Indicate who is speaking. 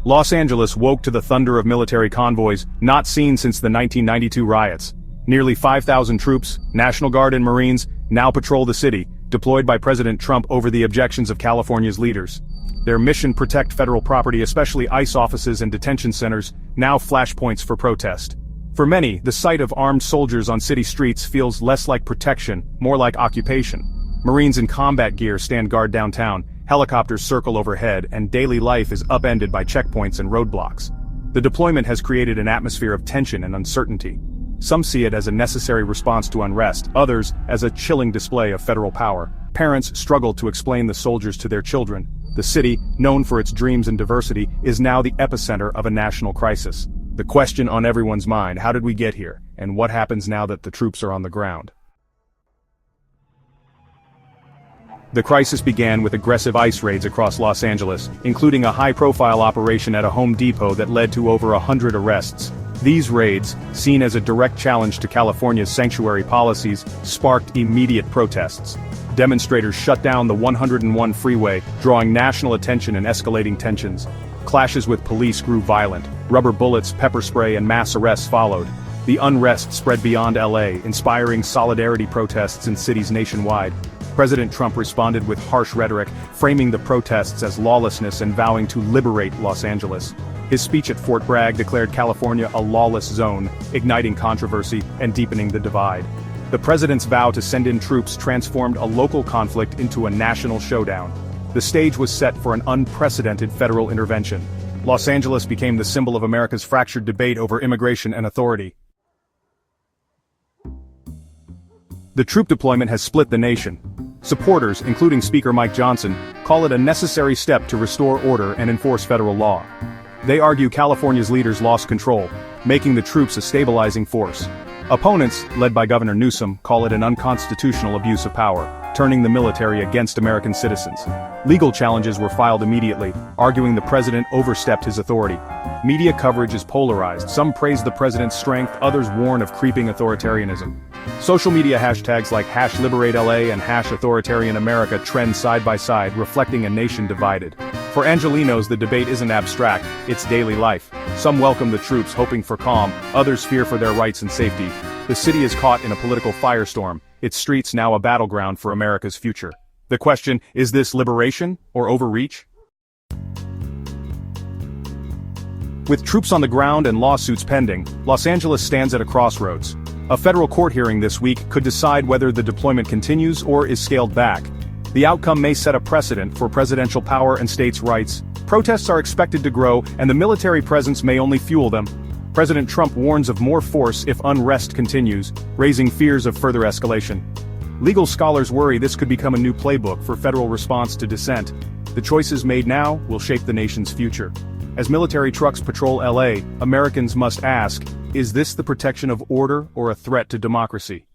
Speaker 1: Los Angeles woke to the thunder of military convoys, not seen since the 1992 riots. Nearly 5,000 troops, National Guard and Marines, now patrol the city, deployed by President Trump over the objections of California's leaders. Their mission: protect federal property, especially ICE offices and detention centers, now flashpoints for protest. For many, the sight of armed soldiers on city streets feels less like protection, more like occupation. Marines in combat gear stand guard downtown, helicopters circle overhead, and daily life is upended by checkpoints and roadblocks. The deployment has created an atmosphere of tension and uncertainty. Some see it as a necessary response to unrest, others as a chilling display of federal power. Parents struggle to explain the soldiers to their children. The city, known for its dreams and diversity, is now the epicenter of a national crisis. The question on everyone's mind: how did we get here, and what happens now that the troops are on the ground? The crisis began with aggressive ICE raids across Los Angeles, including a high-profile operation at a Home Depot that led to over 100 arrests. These raids, seen as a direct challenge to California's sanctuary policies, sparked immediate protests. Demonstrators shut down the 101 freeway, drawing national attention and escalating tensions. Clashes with police grew violent. Rubber bullets, pepper spray, and mass arrests followed. The unrest spread beyond LA, inspiring solidarity protests in cities nationwide. President Trump responded with harsh rhetoric, framing the protests as lawlessness and vowing to liberate Los Angeles. His speech at Fort Bragg declared California a lawless zone, igniting controversy and deepening the divide. The president's vow to send in troops transformed a local conflict into a national showdown. The stage was set for an unprecedented federal intervention. Los Angeles became the symbol of America's fractured debate over immigration and authority. The troop deployment has split the nation. Supporters, including Speaker Mike Johnson, call it a necessary step to restore order and enforce federal law. They argue California's leaders lost control, making the troops a stabilizing force. Opponents, led by Governor Newsom, call it an unconstitutional abuse of power, turning the military against American citizens. Legal challenges were filed immediately, arguing the president overstepped his authority. Media coverage is polarized. Some praise the president's strength, others warn of creeping authoritarianism. Social media hashtags like #LiberateLA and #AuthoriTarianAmerica trend side by side, reflecting a nation divided. For Angelenos, the debate isn't abstract, it's daily life. Some welcome the troops, hoping for calm, others fear for their rights and safety. The city is caught in a political firestorm, its streets now a battleground for America's future. The question: is this liberation or overreach? With troops on the ground and lawsuits pending, Los Angeles stands at a crossroads. A federal court hearing this week could decide whether the deployment continues or is scaled back. The outcome may set a precedent for presidential power and states' rights. Protests are expected to grow, and the military presence may only fuel them. President Trump warns of more force if unrest continues, raising fears of further escalation. Legal scholars worry this could become a new playbook for federal response to dissent. The choices made now will shape the nation's future. As military trucks patrol LA, Americans must ask, is this the protection of order or a threat to democracy?